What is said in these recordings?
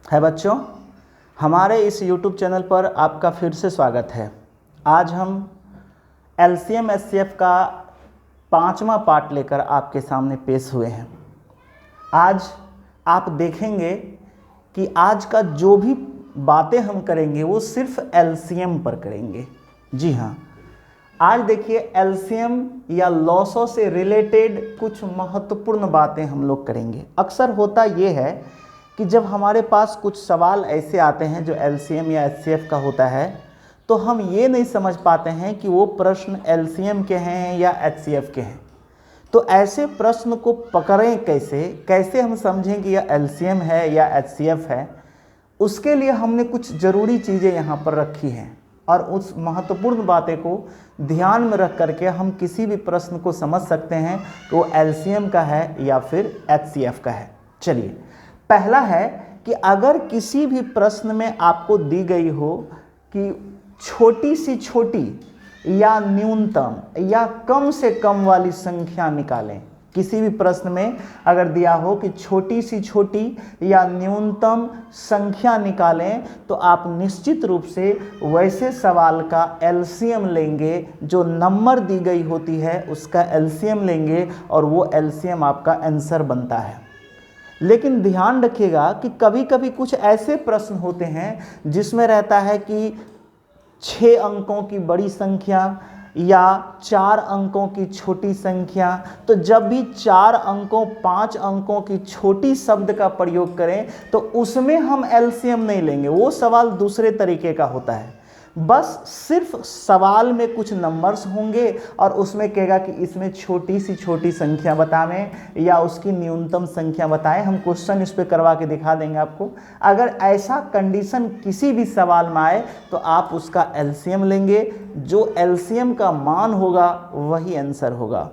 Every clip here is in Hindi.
है बच्चों, हमारे इस YouTube चैनल पर आपका फिर से स्वागत है। आज हम LCM SCF का 5वां पार्ट लेकर आपके सामने पेश हुए हैं। आज आप देखेंगे कि आज का जो भी बातें हम करेंगे वो सिर्फ LCM पर करेंगे। जी हाँ, आज देखिए LCM या लॉसों से रिलेटेड कुछ महत्वपूर्ण बातें हम लोग करेंगे। अक्सर होता ये है कि जब हमारे पास कुछ सवाल ऐसे आते हैं जो LCM या HCF का होता है, तो हम ये नहीं समझ पाते हैं कि वो प्रश्न LCM के हैं या HCF के हैं। तो ऐसे प्रश्न को पकड़ें कैसे हम समझें कि यह LCM है या HCF है, उसके लिए हमने कुछ ज़रूरी चीज़ें यहाँ पर रखी हैं और उस महत्वपूर्ण बातें को ध्यान में रख करके हम किसी भी प्रश्न को समझ सकते हैं कि वो LCM का है या फिर HCF का है। चलिए, पहला है कि अगर किसी भी प्रश्न में आपको दी गई हो कि छोटी सी छोटी या न्यूनतम या कम से कम वाली संख्या निकालें। किसी भी प्रश्न में अगर दिया हो कि छोटी सी छोटी या न्यूनतम संख्या निकालें, तो आप निश्चित रूप से वैसे सवाल का LCM लेंगे। जो नंबर दी गई होती है उसका LCM लेंगे और वो LCM आपका आंसर बनता है। लेकिन ध्यान रखिएगा कि कभी कभी कुछ ऐसे प्रश्न होते हैं जिसमें रहता है कि 6 अंकों की बड़ी संख्या या 4 अंकों की छोटी संख्या। तो जब भी 4 अंकों 5 अंकों की छोटी शब्द का प्रयोग करें तो उसमें हम LCM नहीं लेंगे। वो सवाल दूसरे तरीके का होता है। बस सिर्फ सवाल में कुछ नंबर्स होंगे और उसमें कहेगा कि इसमें छोटी सी छोटी संख्या बताएं या उसकी न्यूनतम संख्या बताएं। हम क्वेश्चन इस पे करवा के दिखा देंगे आपको। अगर ऐसा कंडीशन किसी भी सवाल में आए तो आप उसका LCM लेंगे। जो LCM का मान होगा वही आंसर होगा।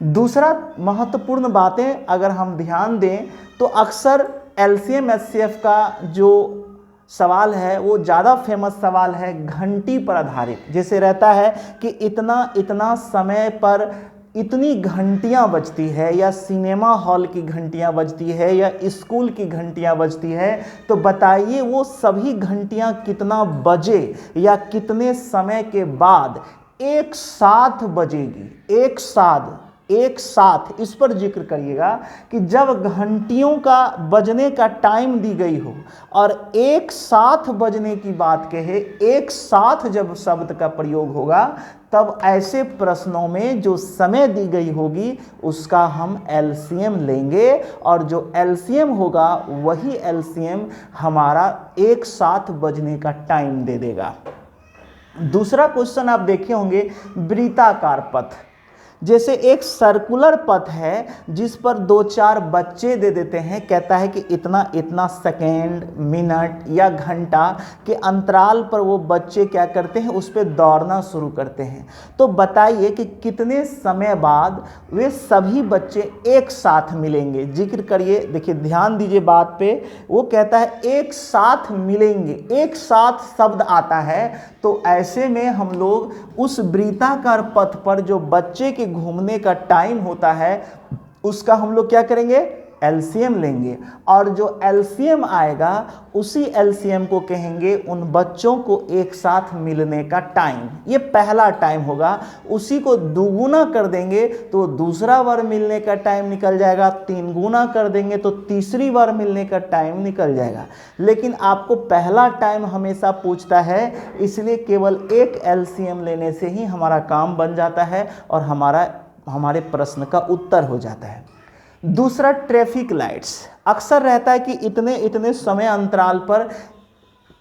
दूसरा महत्वपूर्ण बातें अगर हम ध्यान दें तो अक्सर LCM SCF का जो सवाल है वो ज़्यादा फेमस सवाल है घंटी पर आधारित। जैसे रहता है कि इतना इतना समय पर इतनी घंटियां बजती है, या सिनेमा हॉल की घंटियां बजती है, या स्कूल की घंटियां बजती है। तो बताइए वो सभी घंटियां कितना बजे या कितने समय के बाद एक साथ बजेगी। एक साथ इस पर जिक्र करिएगा कि जब घंटियों का बजने का टाइम दी गई हो और एक साथ बजने की बात कहे, एक साथ जब शब्द का प्रयोग होगा, तब ऐसे प्रश्नों में जो समय दी गई होगी उसका हम LCM लेंगे और जो LCM होगा वही LCM हमारा एक साथ बजने का टाइम दे देगा। दूसरा क्वेश्चन आप देखे होंगे वृत्ताकार पथ। जैसे एक सर्कुलर पथ है जिस पर 2-4 बच्चे दे देते हैं, कहता है कि इतना इतना सेकेंड, मिनट या घंटा के अंतराल पर वो बच्चे क्या करते हैं, उस पर दौड़ना शुरू करते हैं। तो बताइए कि कितने समय बाद वे सभी बच्चे एक साथ मिलेंगे। जिक्र करिए, देखिए ध्यान दीजिए बात पे। वो कहता है एक साथ मिलेंगे, एक साथ शब्द आता है। तो ऐसे में हम लोग उस वृत्ताकार पथ पर जो बच्चे के घूमने का टाइम होता है उसका हम लोग क्या करेंगे, LCM लेंगे। और जो LCM आएगा उसी LCM को कहेंगे उन बच्चों को एक साथ मिलने का टाइम। ये पहला टाइम होगा। उसी को दुगुना कर देंगे तो दूसरा बार मिलने का टाइम निकल जाएगा। 3 गुना कर देंगे तो तीसरी बार मिलने का टाइम निकल जाएगा। लेकिन आपको पहला टाइम हमेशा पूछता है, इसलिए केवल एक LCM लेने से ही हमारा काम बन जाता है और हमारे प्रश्न का उत्तर हो जाता है। दूसरा ट्रैफिक लाइट्स। अक्सर रहता है कि इतने इतने समय अंतराल पर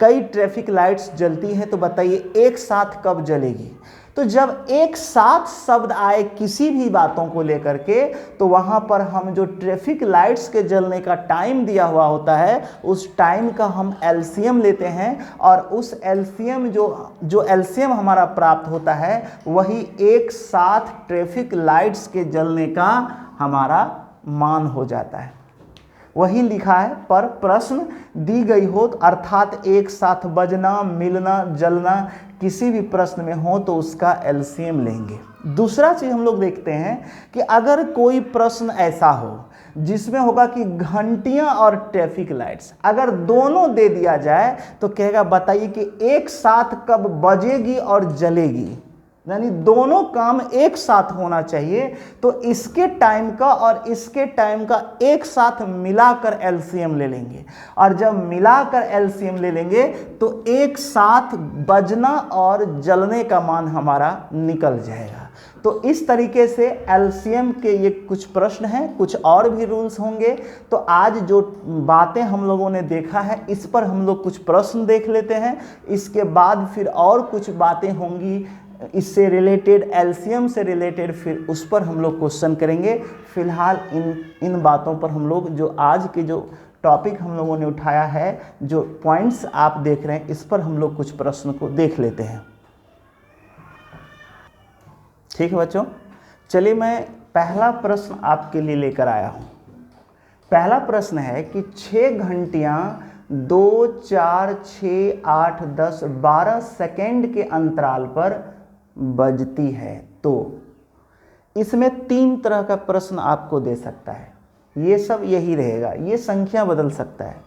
कई ट्रैफिक लाइट्स जलती हैं। तो बताइए एक साथ कब जलेगी। तो जब एक साथ शब्द आए किसी भी बातों को लेकर के, तो वहां पर हम जो ट्रैफिक लाइट्स के जलने का टाइम दिया हुआ होता है उस टाइम का हम LCM लेते हैं और उस LCM जो LCM हमारा प्राप्त होता है वही एक साथ ट्रैफिक लाइट्स के जलने का हमारा मान हो जाता है। वही लिखा है, पर प्रश्न दी गई हो अर्थात एक साथ बजना, मिलना, जलना किसी भी प्रश्न में हो तो उसका एलसीएम लेंगे। दूसरा चीज़ हम लोग देखते हैं कि अगर कोई प्रश्न ऐसा हो जिसमें होगा कि घंटियां और ट्रैफिक लाइट्स, अगर दोनों दे दिया जाए तो कहेगा बताइए कि एक साथ कब बजेगी और जलेगी, यानी दोनों काम एक साथ होना चाहिए। तो इसके टाइम का और इसके टाइम का एक साथ मिलाकर एलसीएम ले लेंगे, और जब मिलाकर एलसीएम ले लेंगे तो एक साथ बजना और जलने का मान हमारा निकल जाएगा। तो इस तरीके से एलसीएम के ये कुछ प्रश्न हैं, कुछ और भी रूल्स होंगे। तो आज जो बातें हम लोगों ने देखा है इस पर हम लोग कुछ प्रश्न देख लेते हैं, इसके बाद फिर और कुछ बातें होंगी इससे रिलेटेड, एलसीएम से रिलेटेड, फिर उस पर हम लोग क्वेश्चन करेंगे। फिलहाल इन बातों पर हम लोग जो आज के जो टॉपिक हम लोगों ने उठाया है, जो पॉइंट्स आप देख रहे हैं, इस पर हम लोग कुछ प्रश्न को देख लेते हैं। ठीक है बच्चों, चलिए मैं पहला प्रश्न आपके लिए लेकर आया हूँ। पहला प्रश्न है कि 6 घंटियाँ 2, 4, 6, 8, 10, 12 सेकेंड के अंतराल पर बजती है। तो इसमें 3 तरह का प्रश्न आपको दे सकता है, ये सब यही रहेगा, ये संख्या बदल सकता है।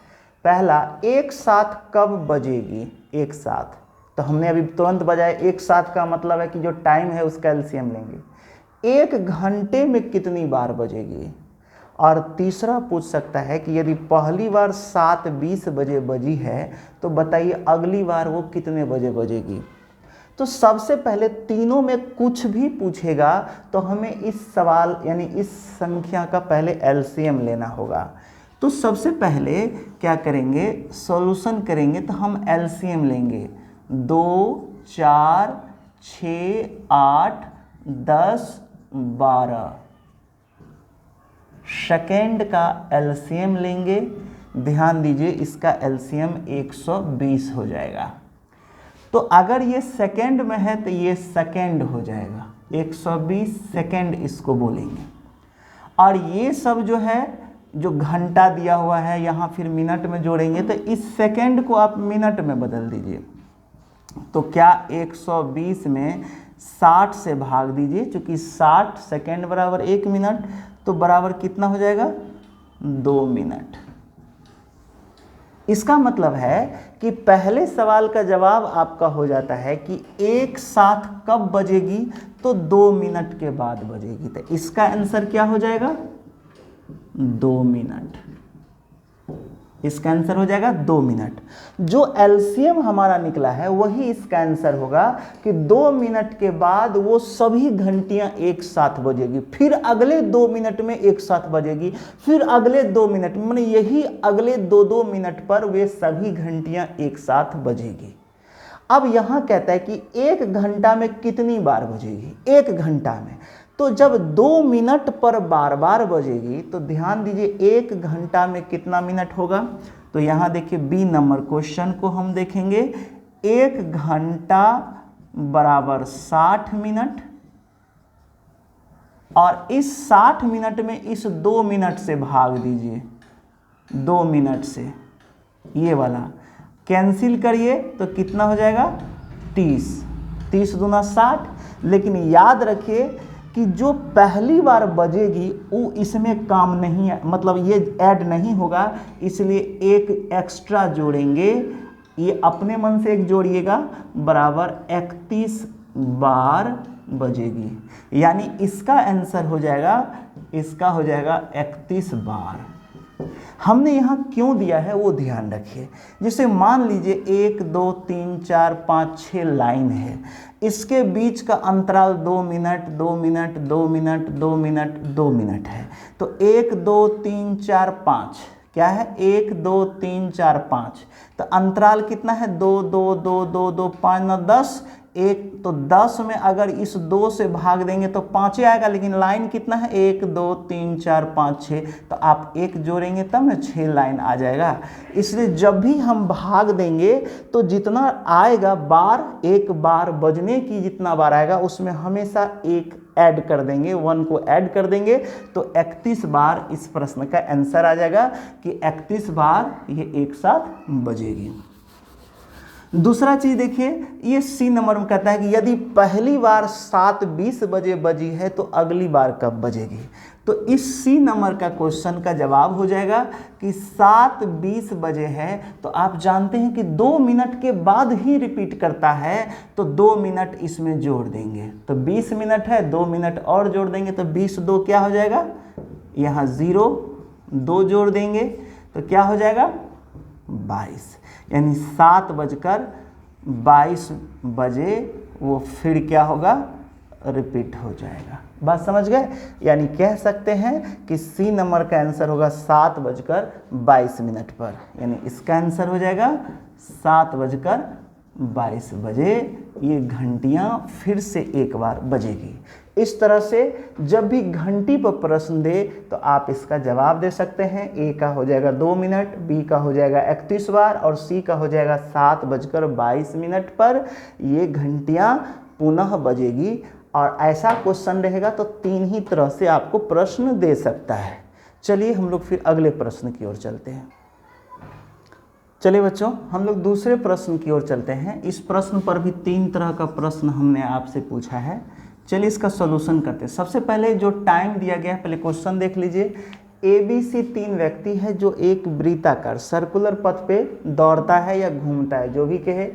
पहला, एक साथ कब बजेगी, एक साथ, तो हमने अभी तुरंत बजाया, एक साथ का मतलब है कि जो टाइम है उसका एलसीएम लेंगे। 1 घंटे में कितनी बार बजेगी। और तीसरा पूछ सकता है कि यदि पहली बार 7:20 बजे बजी है तो बताइए अगली बार वो कितने बजे बजेगी। तो सबसे पहले तीनों में कुछ भी पूछेगा तो हमें इस सवाल यानी इस संख्या का पहले एलसीएम लेना होगा। तो सबसे पहले क्या करेंगे, सॉल्यूशन करेंगे, तो हम एलसीएम लेंगे। 2, 4, 6, 8, 10, 12 सेकेंड का एलसीएम लेंगे। ध्यान दीजिए इसका एलसीएम 120 हो जाएगा। तो अगर ये सेकेंड में है तो ये सेकेंड हो जाएगा, 120 सेकेंड इसको बोलेंगे। और ये सब जो है, जो घंटा दिया हुआ है यहाँ फिर मिनट में जोड़ेंगे, तो इस सेकेंड को आप मिनट में बदल दीजिए। तो क्या 120 में 60 से भाग दीजिए, क्योंकि 60 सेकेंड बराबर 1 मिनट, तो बराबर कितना हो जाएगा, 2 मिनट। इसका मतलब है कि पहले सवाल का जवाब आपका हो जाता है कि एक साथ कब बजेगी, तो 2 मिनट के बाद बजेगी। तो इसका आंसर क्या हो जाएगा, 2 मिनट। इसका आंसर हो जाएगा 2 मिनट। जो एलसीएम हमारा निकला है वही इसका आंसर होगा कि 2 मिनट के बाद वो सभी घंटियां एक साथ बजेगी, फिर अगले 2 मिनट में एक साथ बजेगी, फिर अगले 2 मिनट में, यही अगले 2-2 मिनट पर वे सभी घंटियां एक साथ बजेगी। अब यहाँ कहता है कि 1 घंटा में कितनी बार बजेगी, 1 घंटा में। तो जब 2 मिनट पर बार बार बजेगी तो ध्यान दीजिए 1 घंटा में कितना मिनट होगा। तो यहाँ देखिए बी नंबर क्वेश्चन को हम देखेंगे। 1 घंटा बराबर 60 मिनट, और इस 60 मिनट में इस 2 मिनट से भाग दीजिए, 2 मिनट से ये वाला कैंसिल करिए तो कितना हो जाएगा, 30। 30 दूना 60। लेकिन याद रखिए कि जो पहली बार बजेगी वो इसमें काम नहीं है, मतलब ये ऐड नहीं होगा, इसलिए एक एक्स्ट्रा जोड़ेंगे। ये अपने मन से एक जोड़िएगा, बराबर 31 बार बजेगी। यानी इसका आंसर हो जाएगा, इसका हो जाएगा 31 बार। हमने यहाँ क्यों दिया है वो ध्यान रखिए। जैसे मान लीजिए 1, 2, 3, 4, 5, 6 लाइन है, इसके बीच का अंतराल 2 minute, 2 minute, 2 minute, 2 minute, 2 minute है। तो 1, 2, 3, 4, 5 क्या है, 1, 2, 3, 4, 5। तो अंतराल कितना है, 2, 2, 2, 2, 2, 5, 9, 10। एक तो 10 में अगर इस 2 से भाग देंगे तो 5 आएगा, लेकिन लाइन कितना है, 1, 2, 3, 4, 5, 6। तो आप 1 जोड़ेंगे तब ना 6 लाइन आ जाएगा। इसलिए जब भी हम भाग देंगे तो जितना आएगा बार, एक बार बजने की जितना बार आएगा उसमें हमेशा 1 ऐड कर देंगे, 1 को ऐड कर देंगे। तो 31 बार इस प्रश्न का आंसर आ जाएगा कि 31 बार ये एक साथ बजेगी। दूसरा चीज़ देखिए, ये सी नंबर में कहता है कि यदि पहली बार 7:20 बजे बजी है तो अगली बार कब बजेगी। तो इस सी नंबर का क्वेश्चन का जवाब हो जाएगा कि 7:20 बजे है, तो आप जानते हैं कि 2 मिनट के बाद ही रिपीट करता है, तो 2 मिनट इसमें जोड़ देंगे। तो 20 मिनट है, 2 मिनट और जोड़ देंगे, तो 20 2 क्या हो जाएगा, यहाँ 0 2 जोड़ देंगे तो क्या हो जाएगा 22, यानी 7:22 बजे वो फिर क्या होगा, रिपीट हो जाएगा। बात समझ गए। यानी कह सकते हैं कि सी नंबर का आंसर होगा 7:22 पर, यानी इसका आंसर हो जाएगा 7:22 बजे ये घंटियां फिर से एक बार बजेगी। इस तरह से जब भी घंटी पर प्रश्न दे तो आप इसका जवाब दे सकते हैं। ए का हो जाएगा 2 मिनट, बी का हो जाएगा 31 बार और सी का हो जाएगा 7:22 पर ये घंटियां पुनः बजेगी। और ऐसा क्वेश्चन रहेगा तो 3 ही तरह से आपको प्रश्न दे सकता है। चलिए हम लोग फिर अगले प्रश्न की ओर चलते हैं। चलिए बच्चों, हम लोग दूसरे प्रश्न की ओर चलते हैं। इस प्रश्न पर भी 3 तरह का प्रश्न हमने आपसे पूछा है। चलिए इसका सॉल्यूशन करते हैं। सबसे पहले जो टाइम दिया गया है, पहले क्वेश्चन देख लीजिए। ABC 3 व्यक्ति है जो एक वृत्ताकार सर्कुलर पथ पे दौड़ता है या घूमता है, जो भी कहे।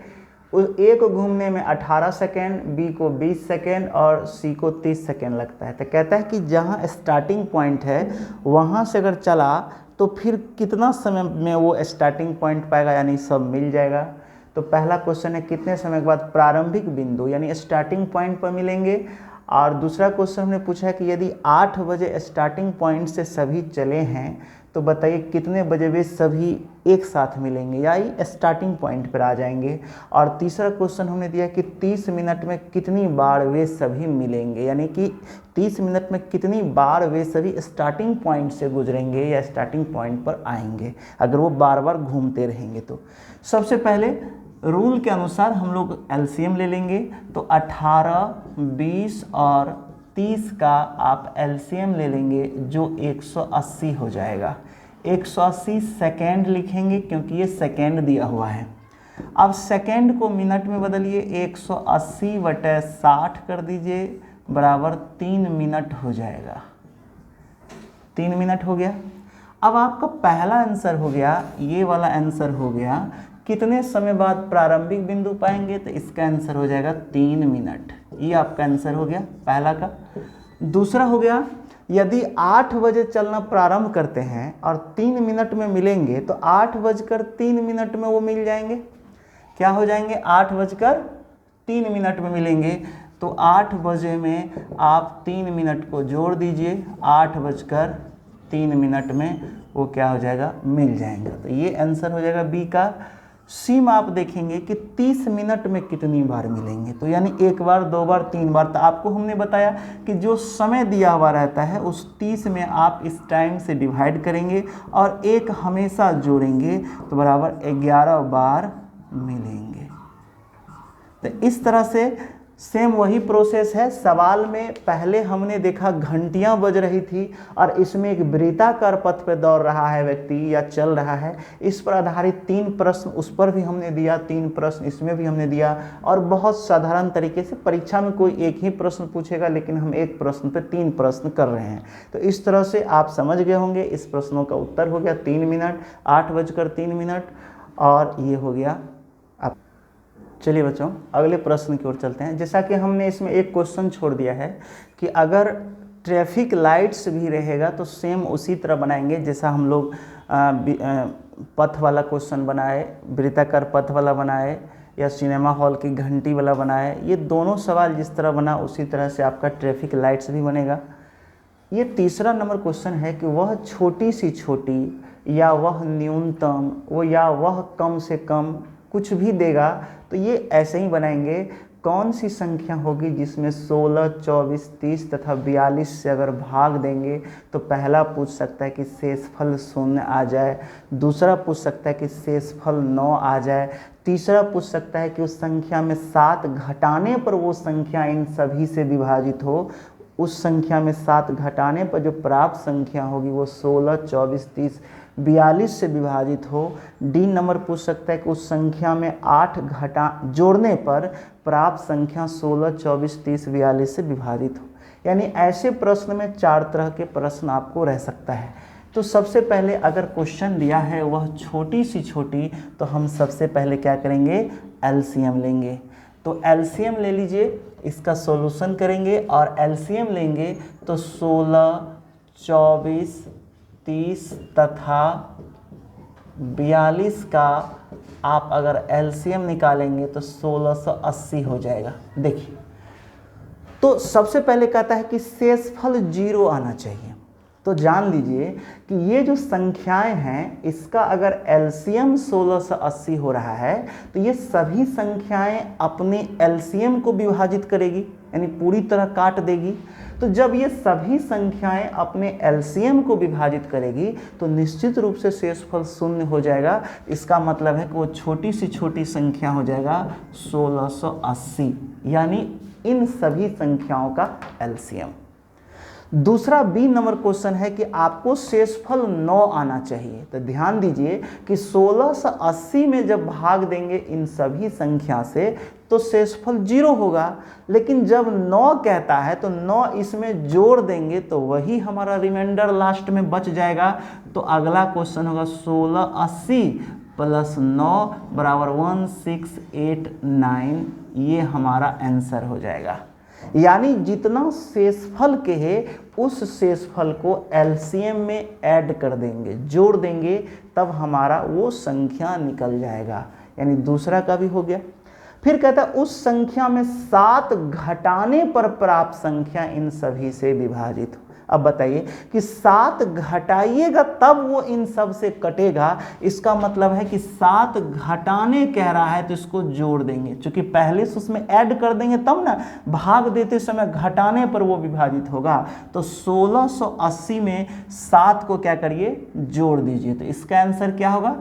ए को घूमने में 18 सेकेंड, बी को 20 सेकेंड और सी को 30 सेकेंड लगता है। तो कहता है कि जहाँ स्टार्टिंग पॉइंट है वहाँ से अगर चला तो फिर कितना समय में वो स्टार्टिंग पॉइंट पाएगा, यानी सब मिल जाएगा। तो पहला क्वेश्चन है कितने समय के बाद प्रारंभिक बिंदु यानी स्टार्टिंग पॉइंट पर मिलेंगे। और दूसरा क्वेश्चन हमने पूछा है कि यदि 8 बजे स्टार्टिंग पॉइंट से सभी चले हैं तो बताइए कितने बजे वे सभी एक साथ मिलेंगे या स्टार्टिंग पॉइंट पर आ जाएंगे। और तीसरा क्वेश्चन हमने दिया कि 30 मिनट में कितनी बार वे सभी मिलेंगे, यानी कि 30 मिनट में कितनी बार वे सभी स्टार्टिंग पॉइंट से गुजरेंगे या स्टार्टिंग पॉइंट पर आएंगे अगर वो बार बार घूमते रहेंगे। तो सबसे पहले रूल के अनुसार हम लोग एलसीएम ले लेंगे। तो 18, 20 और 30 का आप एलसीएम ले लेंगे जो 180 हो जाएगा। 180 सेकेंड लिखेंगे क्योंकि ये सेकेंड दिया हुआ है। अब सेकेंड को मिनट में बदलिए, 180/60 कर दीजिए बराबर 3 मिनट हो जाएगा। 3 मिनट हो गया। अब आपका पहला आंसर हो गया, ये वाला आंसर हो गया कितने समय बाद प्रारंभिक बिंदु पाएंगे, तो इसका आंसर हो जाएगा 3 मिनट। ये आपका आंसर हो गया पहला का। दूसरा हो गया यदि 8 बजे चलना प्रारंभ करते हैं और 3 मिनट में मिलेंगे तो 8:03 में वो मिल जाएंगे। क्या हो जाएंगे, 8:03 में मिलेंगे। तो 8 बजे में आप 3 मिनट को जोड़ दीजिए, 8:03 में वो क्या हो जाएगा, मिल जाएंगे। तो ये आंसर हो जाएगा बी का। सी में आप देखेंगे कि 30 मिनट में कितनी बार मिलेंगे, तो यानी 1 बार, 2 बार, 3 बार। तो आपको हमने बताया कि जो समय दिया हुआ रहता है उस 30 में आप इस टाइम से डिवाइड करेंगे और 1 हमेशा जोड़ेंगे तो बराबर 11 बार मिलेंगे। तो इस तरह से सेम वही प्रोसेस है। सवाल में पहले हमने देखा घंटियां बज रही थी और इसमें एक वृत्ताकार पथ पे दौड़ रहा है व्यक्ति या चल रहा है। इस पर आधारित 3 प्रश्न उस पर भी हमने दिया, 3 प्रश्न इसमें भी हमने दिया। और बहुत साधारण तरीके से परीक्षा में कोई एक ही प्रश्न पूछेगा, लेकिन हम एक प्रश्न पे 3 प्रश्न कर रहे हैं। तो इस तरह से आप समझ गए होंगे। इस प्रश्नों का उत्तर हो गया 3 मिनट, 8:03 और ये हो गया। चलिए बच्चों अगले प्रश्न की ओर चलते हैं। जैसा कि हमने इसमें एक क्वेश्चन छोड़ दिया है कि अगर ट्रैफिक लाइट्स भी रहेगा तो सेम उसी तरह बनाएंगे जैसा हम लोग पथ वाला क्वेश्चन बनाए, वृत्ताकार पथ वाला बनाए या सिनेमा हॉल की घंटी वाला बनाए। ये दोनों सवाल जिस तरह बना उसी तरह से आपका ट्रैफिक लाइट्स भी बनेगा। ये तीसरा नंबर क्वेश्चन है कि वह छोटी सी छोटी या वह न्यूनतम वो या वह कम से कम कुछ भी देगा। तो ये ऐसे ही बनाएंगे, कौन सी संख्या होगी जिसमें 16, 24, 30 तथा 42 से अगर भाग देंगे तो पहला पूछ सकता है कि शेषफल 0 आ जाए, दूसरा पूछ सकता है कि शेषफल 9 आ जाए, तीसरा पूछ सकता है कि उस संख्या में 7 घटाने पर वो संख्या इन सभी से विभाजित हो, उस संख्या में 7 घटाने पर जो प्राप्त संख्या होगी वो 16, 24, 30, 42 से विभाजित हो। डी नंबर पूछ सकता है कि उस संख्या में 8 जोड़ने पर प्राप्त संख्या 16, 24, 30, 42 से विभाजित हो। यानी ऐसे प्रश्न में 4 तरह के प्रश्न आपको रह सकता है। तो सबसे पहले अगर क्वेश्चन दिया है वह छोटी सी छोटी, तो हम सबसे पहले क्या करेंगे, एलसीएम लेंगे। तो एलसीएम ले लीजिए, इसका सॉल्यूशन करेंगे और एलसीएम लेंगे तो 16, 24, 30 तथा 42 का आप अगर एलसीएम निकालेंगे तो 1680 हो जाएगा। देखिए, तो सबसे पहले कहता है कि शेषफल 0 आना चाहिए। तो जान लीजिए कि ये जो संख्याएं हैं इसका अगर एलसीएम 1680 हो रहा है तो ये सभी संख्याएं अपने एलसीएम को विभाजित करेगी, यानी पूरी तरह काट देगी। तो जब ये सभी संख्याएं अपने एलसीएम को विभाजित करेगी तो निश्चित रूप से शेषफल 0 हो जाएगा। इसका मतलब है कि वो छोटी सी छोटी संख्या हो जाएगा 1680, यानी इन सभी संख्याओं का एलसीएम। दूसरा बी नंबर क्वेश्चन है कि आपको शेषफल 9 आना चाहिए। तो ध्यान दीजिए कि 1680 में जब भाग देंगे इन सभी संख्या से तो शेषफल 0 होगा, लेकिन जब 9 कहता है तो 9 इसमें जोड़ देंगे तो वही हमारा रिमाइंडर लास्ट में बच जाएगा। तो अगला क्वेश्चन होगा 1680 प्लस 9 बराबर 1689, ये हमारा आंसर हो जाएगा। यानी जितना शेषफल के है उस शेषफल को एलसीएम में ऐड कर देंगे, जोड़ देंगे, तब हमारा वो संख्या निकल जाएगा। यानी दूसरा का भी हो गया। फिर कहता है उस संख्या में 7 घटाने पर प्राप्त संख्या इन सभी से विभाजित हो। अब बताइए कि 7 घटाइएगा तब वो इन सब से कटेगा। इसका मतलब है कि 7 घटाने कह रहा है तो इसको जोड़ देंगे, क्योंकि पहले से उसमें ऐड कर देंगे तब ना भाग देते समय घटाने पर वो विभाजित होगा। तो 1680 में 7 को क्या करिए, जोड़ दीजिए। तो इसका आंसर क्या होगा,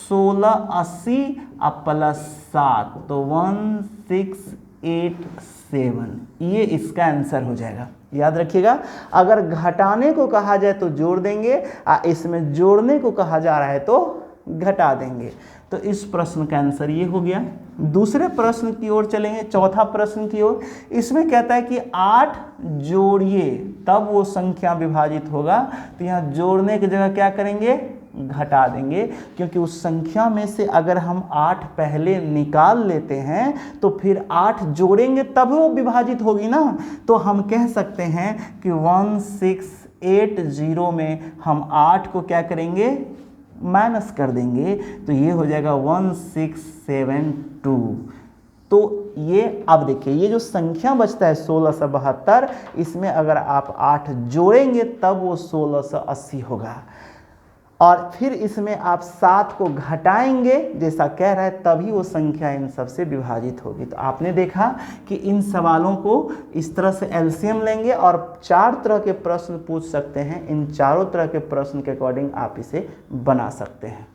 1680 प्लस 7 तो 1687, ये इसका आंसर हो जाएगा। याद रखिएगा, अगर घटाने को कहा जाए तो जोड़ देंगे, इसमें जोड़ने को कहा जा रहा है तो घटा देंगे। तो इस प्रश्न का आंसर ये हो गया। दूसरे प्रश्न की ओर चलेंगे, चौथा प्रश्न की ओर। इसमें कहता है कि 8 जोड़िए तब वो संख्या विभाजित होगा। तो यहाँ जोड़ने की जगह क्या करेंगे, घटा देंगे, क्योंकि उस संख्या में से अगर हम 8 पहले निकाल लेते हैं तो फिर 8 जोड़ेंगे तब वो विभाजित होगी ना। तो हम कह सकते हैं कि 1680 में हम 8 को क्या करेंगे, माइनस कर देंगे, तो ये हो जाएगा 1672। तो ये अब देखिए, ये जो संख्या बचता है 1672, इसमें अगर आप 8 जोड़ेंगे तब वो 1680 होगा। और फिर इसमें आप 7 को घटाएंगे जैसा कह रहा है, तभी वो संख्या इन सब से विभाजित होगी। तो आपने देखा कि इन सवालों को इस तरह से एलसीएम लेंगे और 4 तरह के प्रश्न पूछ सकते हैं। इन चारों तरह के प्रश्न के अकॉर्डिंग आप इसे बना सकते हैं।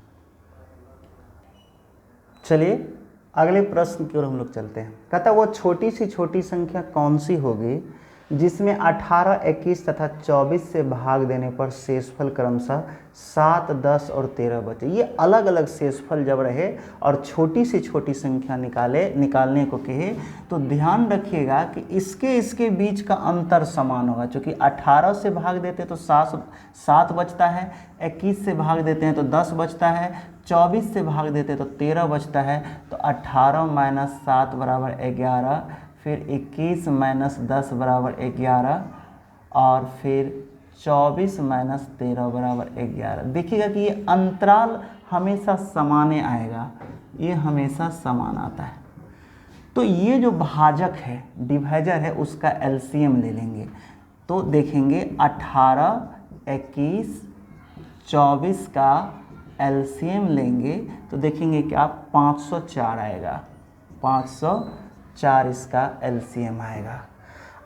चलिए अगले प्रश्न की ओर हम लोग चलते हैं। कहता है वो छोटी सी छोटी संख्या कौन सी होगी जिसमें 18, 21 तथा 24 से भाग देने पर शेषफल क्रमशः 7, 10 और 13 बचे। ये अलग अलग शेषफल जब रहे और छोटी सी छोटी संख्या निकालने को कहे तो ध्यान रखिएगा कि इसके बीच का अंतर समान होगा। क्योंकि 18 से भाग देते तो 7 बचता है, 21 से भाग देते हैं तो 10 बचता है, 24 से भाग देते हैं तो 13 बचता है। तो 18 माइनस 7 बराबर 11, फिर 21 माइनस 10 बराबर 11 और फिर 24 माइनस 13 बराबर 11। देखिएगा कि ये अंतराल हमेशा समाने आएगा, ये हमेशा समान आता है। तो ये जो भाजक है, डिवाइजर है, उसका एलसीएम ले लेंगे। तो देखेंगे 18, 21, 24 का एलसीएम लेंगे तो देखेंगे कि आप 504 आएगा, 504 इसका एलसीएम आएगा।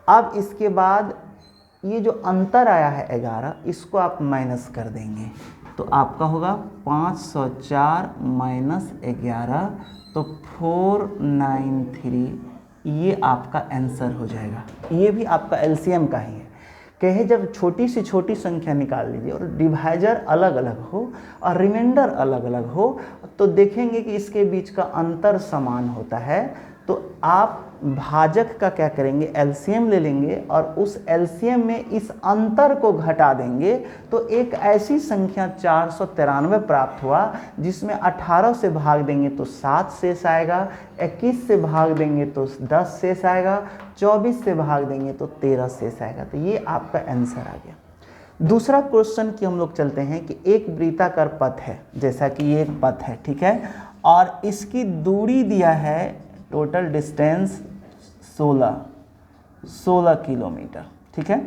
अब इसके बाद ये जो अंतर आया है 11, इसको आप माइनस कर देंगे तो आपका होगा 504 माइनस 11 तो 493, ये आपका आंसर हो जाएगा। ये भी आपका एलसीएम का ही है। कहे जब छोटी से छोटी संख्या निकाल लीजिए और डिवाइजर अलग अलग हो और रिमाइंडर अलग अलग हो तो देखेंगे कि इसके बीच का अंतर समान होता है। तो आप भाजक का क्या करेंगे, एलसीएम ले लेंगे और उस एलसीएम में इस अंतर को घटा देंगे तो एक ऐसी संख्या 493 प्राप्त हुआ जिसमें 18 से भाग देंगे तो 7 शेष आएगा, 21 से भाग देंगे तो 10 शेष आएगा, 24 से भाग देंगे तो 13 शेष आएगा। तो ये आपका आंसर आ गया। दूसरा क्वेश्चन की हम लोग चलते हैं कि एक वृत्ताकार पथ है, जैसा कि ये एक पथ है, ठीक है, और इसकी दूरी दिया है टोटल डिस्टेंस 16 किलोमीटर, ठीक है।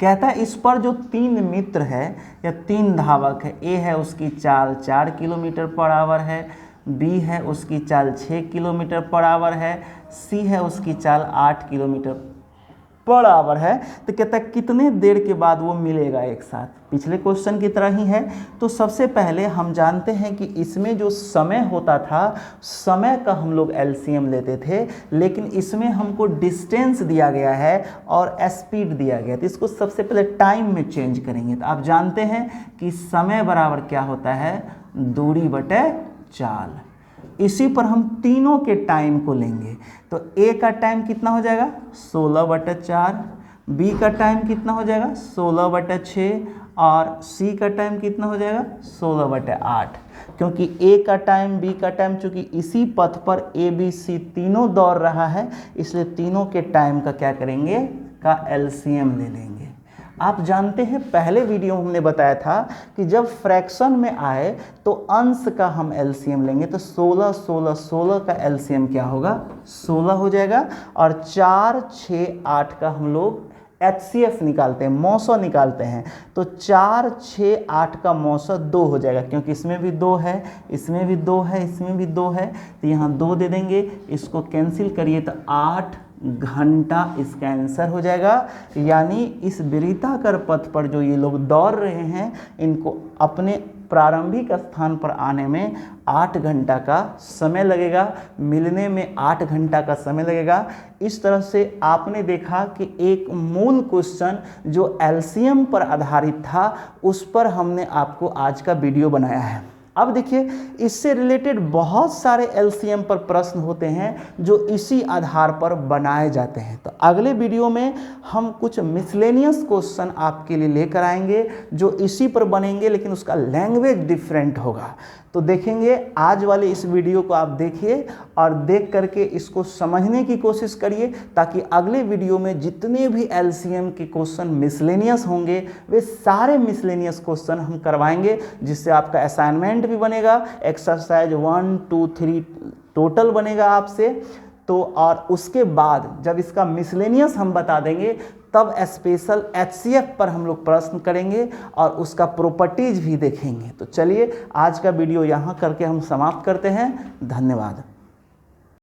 कहता है इस पर जो 3 मित्र है या 3 धावक है, ए है उसकी चाल 4 किलोमीटर पर आवर है, बी है उसकी चाल 6 किलोमीटर पर आवर है, सी है उसकी चाल 8 किलोमीटर पर आवर है, तो कहता है कितने देर के बाद वो मिलेगा एक साथ। पिछले क्वेश्चन की तरह ही है। तो सबसे पहले हम जानते हैं कि इसमें जो समय होता था, समय का हम लोग एलसीएम लेते थे, लेकिन इसमें हमको डिस्टेंस दिया गया है और स्पीड दिया गया। तो इसको सबसे पहले टाइम में चेंज करेंगे। तो आप जानते हैं कि समय बराबर क्या होता है, दूरी बटे चाल। इसी पर हम तीनों के टाइम को लेंगे। तो ए का टाइम कितना हो जाएगा 16/4, बी का टाइम कितना हो जाएगा 16/6 और सी का टाइम कितना हो जाएगा 16/8। क्योंकि ए का टाइम, बी का टाइम, चूँकि इसी पथ पर ए बी सी तीनों दौड़ रहा है, इसलिए तीनों के टाइम का क्या करेंगे, का एलसीएम ले लेंगे। आप जानते हैं पहले वीडियो में हमने बताया था कि जब फ्रैक्शन में आए तो अंश का हम एलसीएम लेंगे। तो 16 का एलसीएम क्या होगा, 16 हो जाएगा। और 4, 6, 8 का हम लोग HCF निकालते हैं, मौसा निकालते हैं। तो 4, 6, 8 का मौसा 2 हो जाएगा, क्योंकि इसमें भी 2 है, इसमें भी 2 है, इसमें भी 2 है, तो यहाँ 2 दे देंगे। इसको कैंसिल करिए तो 8 घंटा इसका आंसर हो जाएगा। यानी इस वृत्ताकार पथ पर जो ये लोग दौड़ रहे हैं, इनको अपने प्रारंभिक स्थान पर आने में 8 घंटा का समय लगेगा, मिलने में 8 घंटा का समय लगेगा। इस तरह से आपने देखा कि एक मूल क्वेश्चन जो एलसीएम पर आधारित था, उस पर हमने आपको आज का वीडियो बनाया है। अब देखिए, इससे रिलेटेड बहुत सारे एलसीएम पर प्रश्न होते हैं जो इसी आधार पर बनाए जाते हैं। तो अगले वीडियो में हम कुछ मिसलेनियस क्वेश्चन आपके लिए लेकर आएंगे जो इसी पर बनेंगे, लेकिन उसका लैंग्वेज डिफरेंट होगा। तो देखेंगे, आज वाले इस वीडियो को आप देखिए और देख करके इसको समझने की कोशिश करिए, ताकि अगले वीडियो में जितने भी एलसीएम के क्वेश्चन मिसलेनियस होंगे, वे सारे मिसलेनियस क्वेश्चन हम करवाएंगे, जिससे आपका असाइनमेंट भी बनेगा, एक्सरसाइज 1, 2, 3 टोटल बनेगा आपसे। तो और उसके बाद जब इसका मिसलेनियस हम बता देंगे, तब स्पेशल HCF पर हम लोग प्रश्न करेंगे और उसका प्रॉपर्टीज भी देखेंगे। तो चलिए, आज का वीडियो यहाँ करके हम समाप्त करते हैं। धन्यवाद।